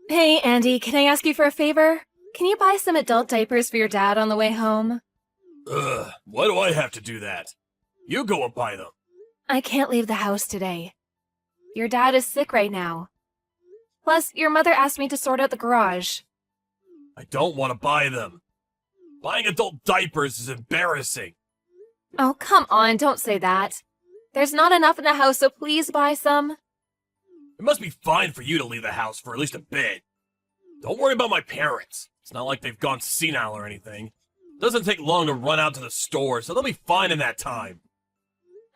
Hey, Andy, can I ask you for a favor? Can you buy some adult diapers for your dad on the way home? Why do I have to do that? You go and buy them. I can't leave the house today. Your dad is sick right now. Plus, your mother asked me to sort out the garage. I don't want to buy them. Buying adult diapers is embarrassing. Oh, come on, don't say that. There's not enough in the house, so please buy some. It must be fine for you to leave the house for at least a bit. Don't worry about my parents. It's not like they've gone senile or anything. It doesn't take long to run out to the store, so they'll be fine in that time.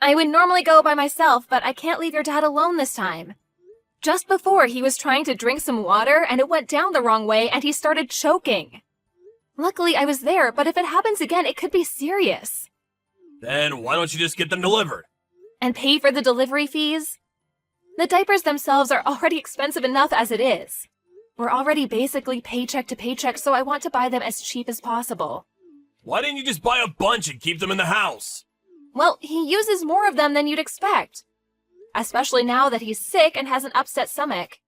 I would normally go by myself, but I can't leave your dad alone this time. Just before, he was trying to drink some water, and it went down the wrong way, and he started choking. Luckily, I was there, but if it happens again, it could be serious. Then why don't you just get them delivered? And pay for the delivery fees? The diapers themselves are already expensive enough as it is. We're already basically paycheck to paycheck, so I want to buy them as cheap as possible. Why didn't you just buy a bunch and keep them in the house? Well, he uses more of them than you'd expect. Especially now that he's sick and has an upset stomach.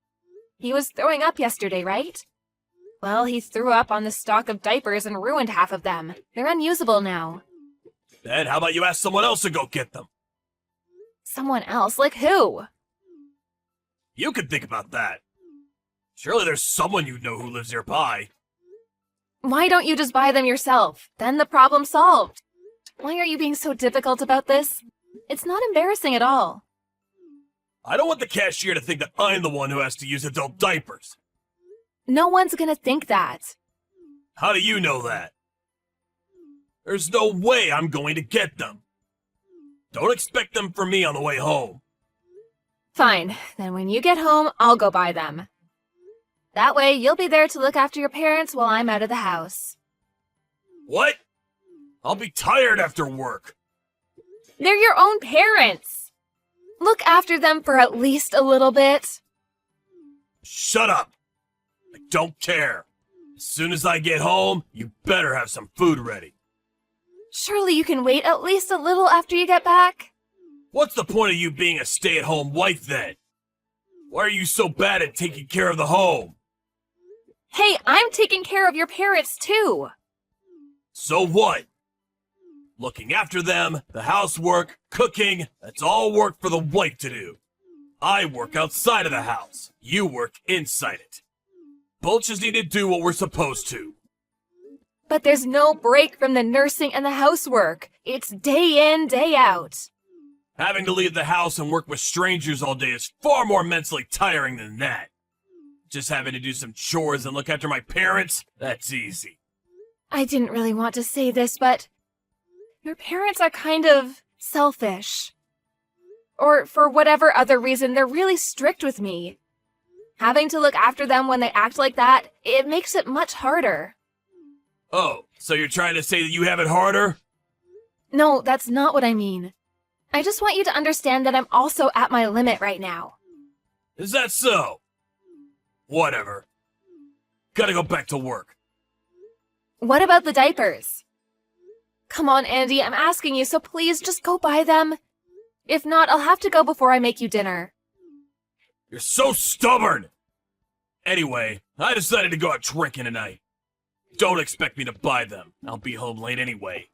He was throwing up yesterday, right? Well, he threw up on the stock of diapers and ruined half of them. They're unusable now. Then how about you ask someone else to go get them? Someone else? Like who? You could think about that. Surely there's someone you know who lives nearby. Why don't you just buy them yourself? Then the problem's solved. Why are you being so difficult about this? It's not embarrassing at all. I don't want the cashier to think that I'm the one who has to use adult diapers. No one's gonna think that. How do you know that? There's no way I'm going to get them. Don't expect them from me on the way home. Fine, then when you get home, I'll go buy them. That way, you'll be there to look after your parents while I'm out of the house. What? I'll be tired after work. They're your own parents. Look after them for at least a little bit. Shut up. I don't care. As soon as I get home, you better have some food ready. Surely you can wait at least a little after you get back? What's the point of you being a stay-at-home wife then? Why are you so bad at taking care of the home? Hey, I'm taking care of your parents too. So what? Looking after them, the housework, cooking, that's all work for the wife to do. I work outside of the house. You work inside it. Both just need to do what we're supposed to. But there's no break from the nursing and the housework. It's day in, day out. Having to leave the house and work with strangers all day is far more mentally tiring than that. Just having to do some chores and look after my parents, that's easy. I didn't really want to say this, but your parents are kind of selfish. Or for whatever other reason, they're really strict with me. Having to look after them when they act like that, it makes it much harder. Oh, so you're trying to say that you have it harder? No, that's not what I mean. I just want you to understand that I'm also at my limit right now. Is that so? Whatever. Gotta go back to work. What about the diapers? Come on, Andy, I'm asking you, so please just go buy them. If not, I'll have to go before I make you dinner. You're so stubborn! Anyway, I decided to go out drinking tonight. Don't expect me to buy them. I'll be home late anyway.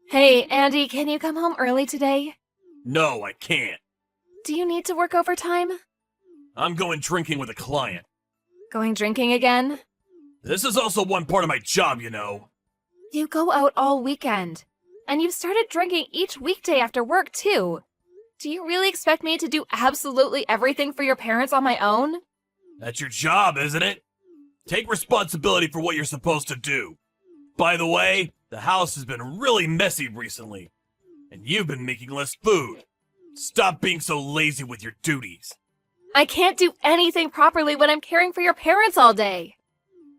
Hey, Andy, can you come home early today? No, I can't. Do you need to work overtime? I'm going drinking with a client. Going drinking again? This is also one part of my job, you know. You go out all weekend. And you've started drinking each weekday after work, too. Do you really expect me to do absolutely everything for your parents on my own? That's your job, isn't it? Take responsibility for what you're supposed to do. By the way, the house has been really messy recently. And you've been making less food. Stop being so lazy with your duties. I can't do anything properly when I'm caring for your parents all day.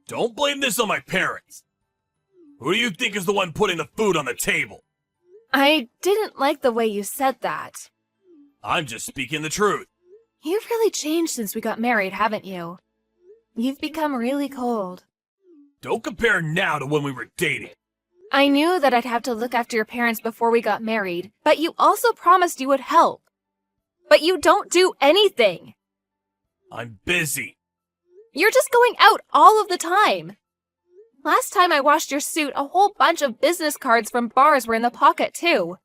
Don't blame this on my parents. Who do you think is the one putting the food on the table? I didn't like the way you said that. I'm just speaking the truth. You've really changed since we got married, haven't you? You've become really cold. Don't compare now to when we were dating. I knew that I'd have to look after your parents before we got married, but you also promised you would help. but you don't do anything. I'm busy. You're just going out all of the time. Last time I washed your suit, a whole bunch of business cards from bars were in the pocket too.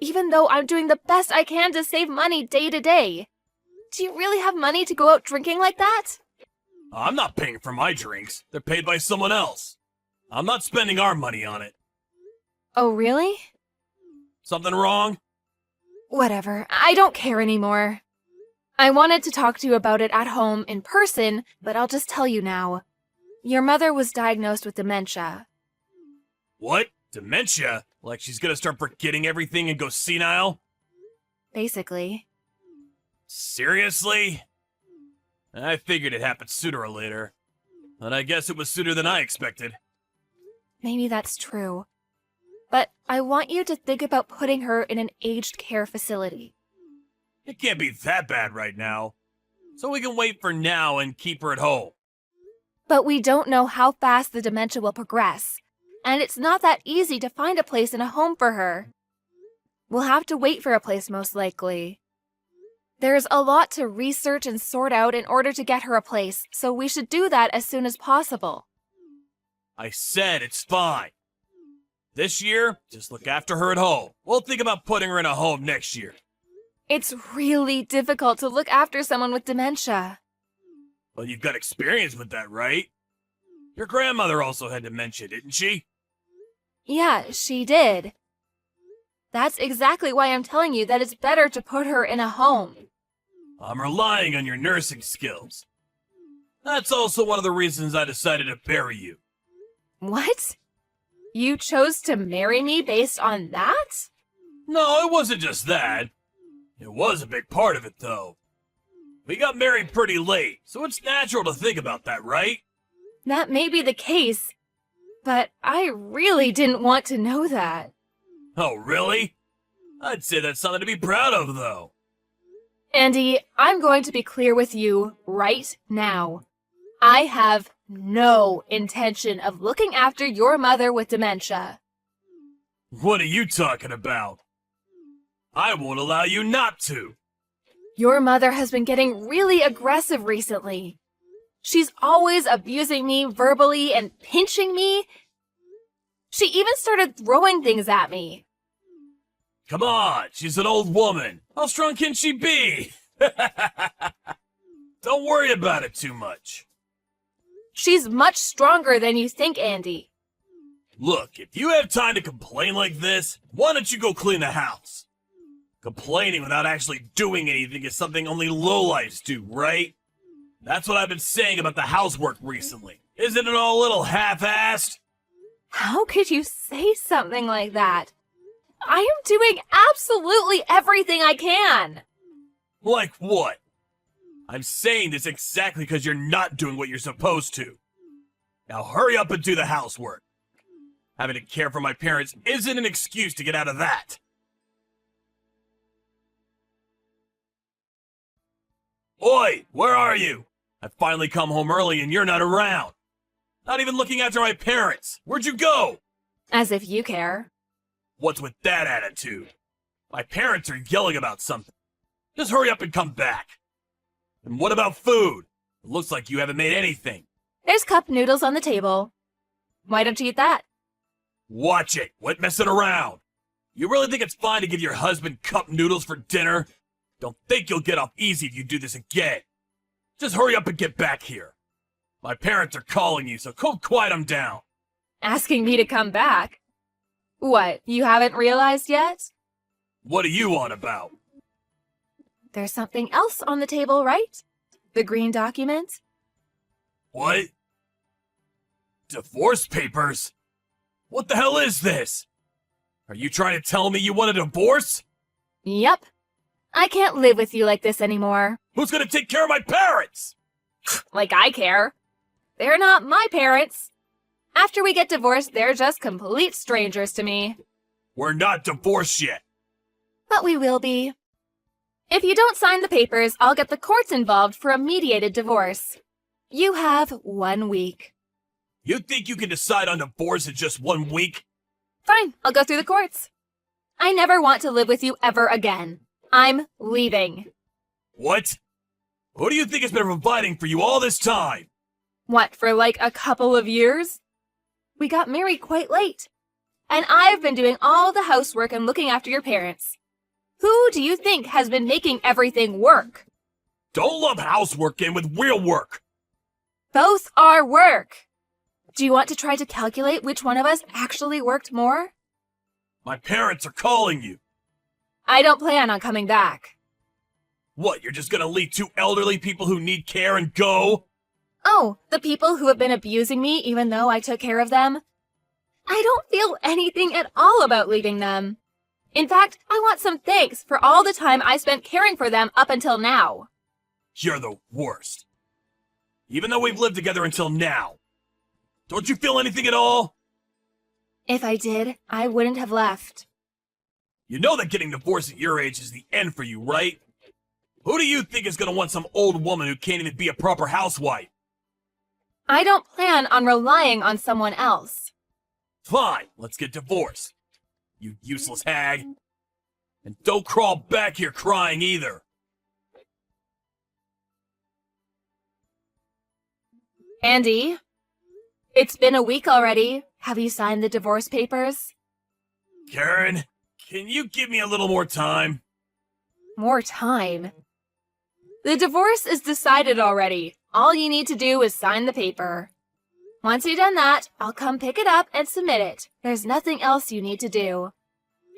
Even though I'm doing the best I can to save money day to day. Do you really have money to go out drinking like that? I'm not paying for my drinks. They're paid by someone else. I'm not spending our money on it. Oh, really? Something wrong? Whatever. I don't care anymore. I wanted to talk to you about it at home in person, but I'll just tell you now. Your mother was diagnosed with dementia. What? Dementia? Like she's gonna start forgetting everything and go senile? Basically. Seriously? I figured it happened sooner or later. And I guess it was sooner than I expected. Maybe that's true. But I want you to think about putting her in an aged care facility. It can't be that bad right now. So we can wait for now and keep her at home. But we don't know how fast the dementia will progress. And it's not that easy to find a place in a home for her. We'll have to wait for a place most likely. There's a lot to research and sort out in order to get her a place, so we should do that as soon as possible. I said it's fine. This year, just look after her at home. We'll think about putting her in a home next year. It's really difficult to look after someone with dementia. Well, you've got experience with that, right? Your grandmother also had dementia, didn't she? Yeah, she did. That's exactly why I'm telling you that it's better to put her in a home. I'm relying on your nursing skills. That's also one of the reasons I decided to bury you. What? You chose to marry me based on that? No, it wasn't just that. It was a big part of it, though. We got married pretty late, so it's natural to think about that, right? That may be the case, but I really didn't want to know that. Oh, really? I'd say that's something to be proud of, though. Andy, I'm going to be clear with you right now. I have no intention of looking after your mother with dementia. What are you talking about? I won't allow you not to. Your mother has been getting really aggressive recently. She's always abusing me verbally and pinching me. She even started throwing things at me. Come on, she's an old woman. How strong can she be? Don't worry about it too much. She's much stronger than you think, Andy. Look, if you have time to complain like this, why don't you go clean the house? Complaining without actually doing anything is something only lowlifes do, right? That's what I've been saying about the housework recently. Isn't it all a little half-assed? How could you say something like that? I am doing absolutely everything I can. Like what? I'm saying this exactly because you're not doing what you're supposed to. Now hurry up and do the housework. Having to care for my parents isn't an excuse to get out of that. Oi, where are you? I finally come home early and you're not around. Not even looking after my parents. Where'd you go? As if you care. What's with that attitude? My parents are yelling about something. Just hurry up and come back. And what about food? It looks like you haven't made anything. There's cup noodles on the table. Why don't you eat that? Watch it. Quit messing around. You really think it's fine to give your husband cup noodles for dinner? Don't think you'll get off easy if you do this again. Just hurry up and get back here. My parents are calling you, so go quiet them down. Asking me to come back? What, you haven't realized yet? What are you on about? There's something else on the table, right? The green document? What? Divorce papers? What the hell is this? Are you trying to tell me you want a divorce? Yep. I can't live with you like this anymore. Who's gonna take care of my parents? Like I care. They're not my parents. After we get divorced, they're just complete strangers to me. We're not divorced yet. But we will be. If you don't sign the papers, I'll get the courts involved for a mediated divorce. You have 1 week. You think you can decide on divorce in just 1 week? Fine, I'll go through the courts. I never want to live with you ever again. I'm leaving. What? Who do you think has been providing for you all this time? What, for like a couple of years? We got married quite late. And I've been doing all the housework and looking after your parents. Who do you think has been making everything work? Don't lump housework in with real work. Both are work. Do you want to try to calculate which one of us actually worked more? My parents are calling you. I don't plan on coming back. What, you're just gonna leave two elderly people who need care and go? Oh, the people who have been abusing me even though I took care of them? I don't feel anything at all about leaving them. In fact, I want some thanks for all the time I spent caring for them up until now. You're the worst. Even though we've lived together until now. Don't you feel anything at all? If I did, I wouldn't have left. You know that getting divorced at your age is the end for you, right? Who do you think is gonna want some old woman who can't even be a proper housewife? I don't plan on relying on someone else. Fine, let's get divorced. You useless hag. And don't crawl back here crying either. Andy, it's been a week already. Have you signed the divorce papers? Karen, can you give me a little more time? More time? The divorce is decided already. All you need to do is sign the paper. Once you've done that, I'll come pick it up and submit it. There's nothing else you need to do.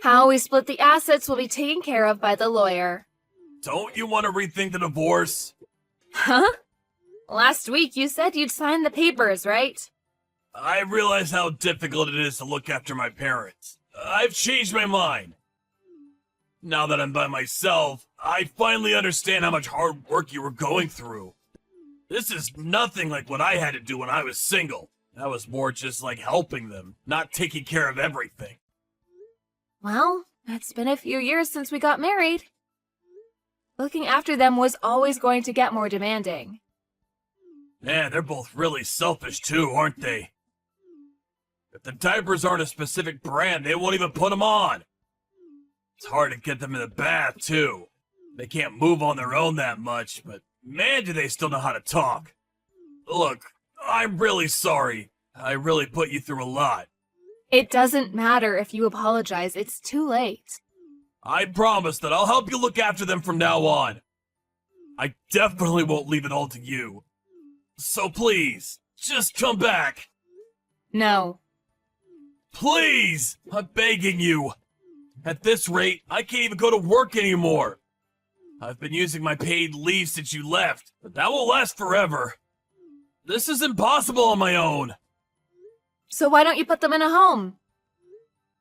How we split the assets will be taken care of by the lawyer. Don't you want to rethink the divorce? Huh? Last week you said you'd sign the papers, right? I realize how difficult it is to look after my parents. I've changed my mind. Now that I'm by myself, I finally understand how much hard work you were going through. This is nothing like what I had to do when I was single. That was more just like helping them, not taking care of everything. Well, it's been a few years since we got married. Looking after them was always going to get more demanding. Man, they're both really selfish too, aren't they? If the diapers aren't a specific brand, they won't even put them on. It's hard to get them in the bath too. They can't move on their own that much, but man, do they still know how to talk. Look, I'm really sorry. I really put you through a lot. It doesn't matter if you apologize, it's too late. I promise that I'll help you look after them from now on. I definitely won't leave it all to you. So please, just come back. No. Please! I'm begging you. At this rate, I can't even go to work anymore. I've been using my paid leave since you left, but that won't last forever. This is impossible on my own. So why don't you put them in a home?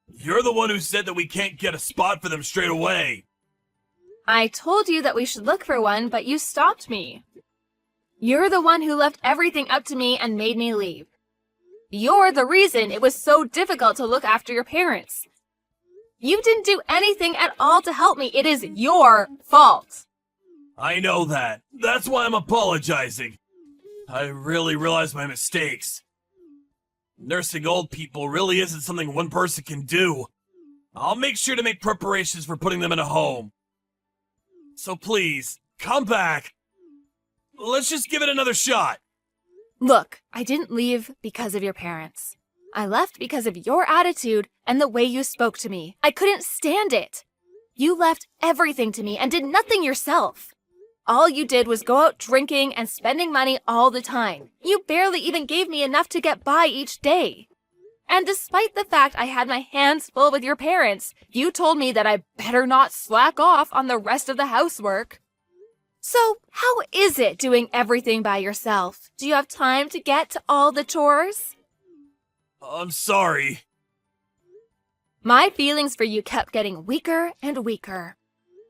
You're the one who said that we can't get a spot for them straight away. I told you that we should look for one, but you stopped me. You're the one who left everything up to me and made me leave. You're the reason it was so difficult to look after your parents. You didn't do anything at all to help me. It is your fault. I know that. That's why I'm apologizing. I really realize my mistakes. Nursing old people really isn't something one person can do. I'll make sure to make preparations for putting them in a home. So please, come back. Let's just give it another shot. Look, I didn't leave because of your parents. I left because of your attitude and the way you spoke to me. I couldn't stand it. You left everything to me and did nothing yourself. All you did was go out drinking and spending money all the time. You barely even gave me enough to get by each day. And despite the fact I had my hands full with your parents, you told me that I better not slack off on the rest of the housework. So, how is it doing everything by yourself? Do you have time to get to all the chores? I'm sorry. My feelings for you kept getting weaker and weaker.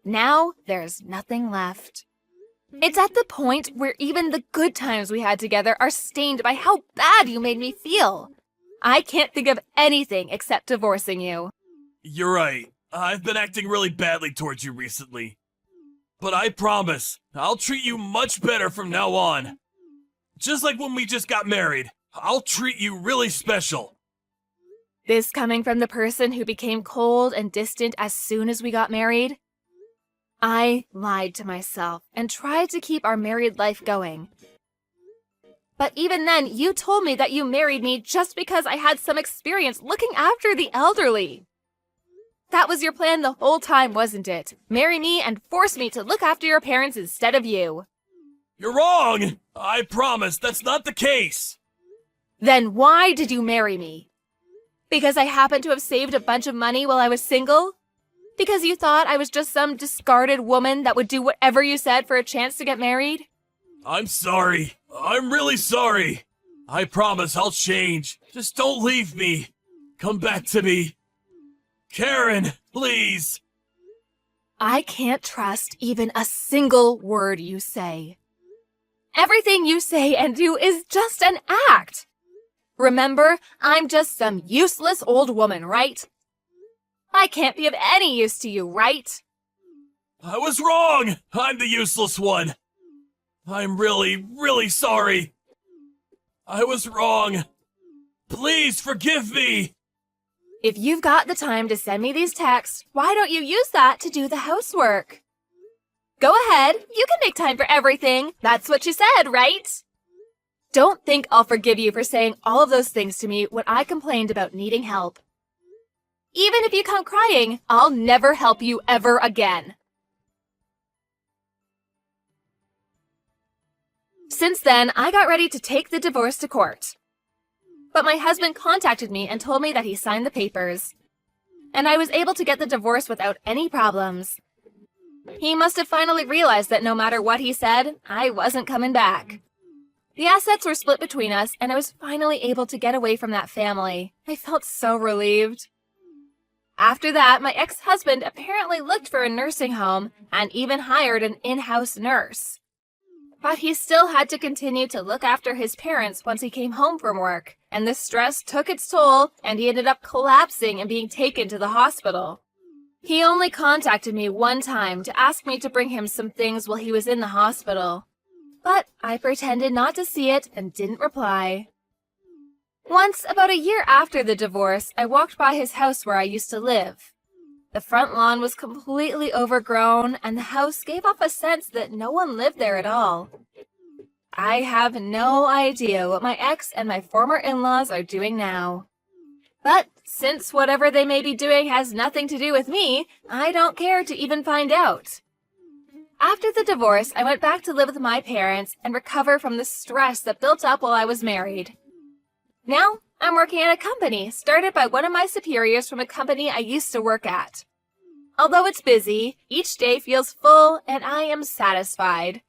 Now, there's nothing left. It's at the point where even the good times we had together are stained by how bad you made me feel. I can't think of anything except divorcing you. You're right. I've been acting really badly towards you recently. But I promise, I'll treat you much better from now on. Just like when we just got married, I'll treat you really special. This coming from the person who became cold and distant as soon as we got married? I lied to myself and tried to keep our married life going. But even then, you told me that you married me just because I had some experience looking after the elderly. That was your plan the whole time, wasn't it? Marry me and force me to look after your parents instead of you. You're wrong! I promise that's not the case! Then why did you marry me? Because I happened to have saved a bunch of money while I was single? Because you thought I was just some discarded woman that would do whatever you said for a chance to get married? I'm sorry. I'm really sorry. I promise I'll change. Just don't leave me. Come back to me. Karen, please. I can't trust even a single word you say. Everything you say and do is just an act. Remember, I'm just some useless old woman, right? I can't be of any use to you, right? I was wrong. I'm the useless one. I'm really, really sorry. I was wrong. Please forgive me. If you've got the time to send me these texts, why don't you use that to do the housework? Go ahead, you can make time for everything. That's what you said, right? Don't think I'll forgive you for saying all of those things to me when I complained about needing help. Even if you come crying, I'll never help you ever again. Since then, I got ready to take the divorce to court. But my husband contacted me and told me that he signed the papers. And I was able to get the divorce without any problems. He must have finally realized that no matter what he said, I wasn't coming back. The assets were split between us, and I was finally able to get away from that family. I felt so relieved. After that, my ex-husband apparently looked for a nursing home and even hired an in-house nurse. But he still had to continue to look after his parents once he came home from work, and the stress took its toll, and he ended up collapsing and being taken to the hospital. He only contacted me one time to ask me to bring him some things while he was in the hospital. But I pretended not to see it and didn't reply. Once, about a year after the divorce, I walked by his house where I used to live. The front lawn was completely overgrown, and the house gave off a sense that no one lived there at all. I have no idea what my ex and my former in-laws are doing now. But since whatever they may be doing has nothing to do with me, I don't care to even find out. After the divorce, I went back to live with my parents and recover from the stress that built up while I was married. Now, I'm working at a company started by one of my superiors from a company I used to work at. Although it's busy, each day feels full and I am satisfied.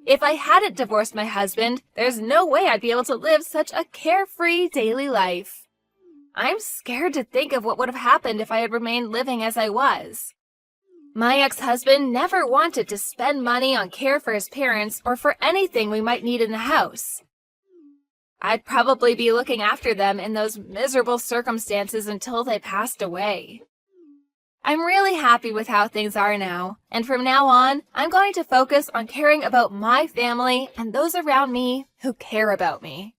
If I hadn't divorced my husband, there's no way I'd be able to live such a carefree daily life. I'm scared to think of what would have happened if I had remained living as I was. My ex-husband never wanted to spend money on care for his parents or for anything we might need in the house. I'd probably be looking after them in those miserable circumstances until they passed away. I'm really happy with how things are now, and from now on, I'm going to focus on caring about my family and those around me who care about me.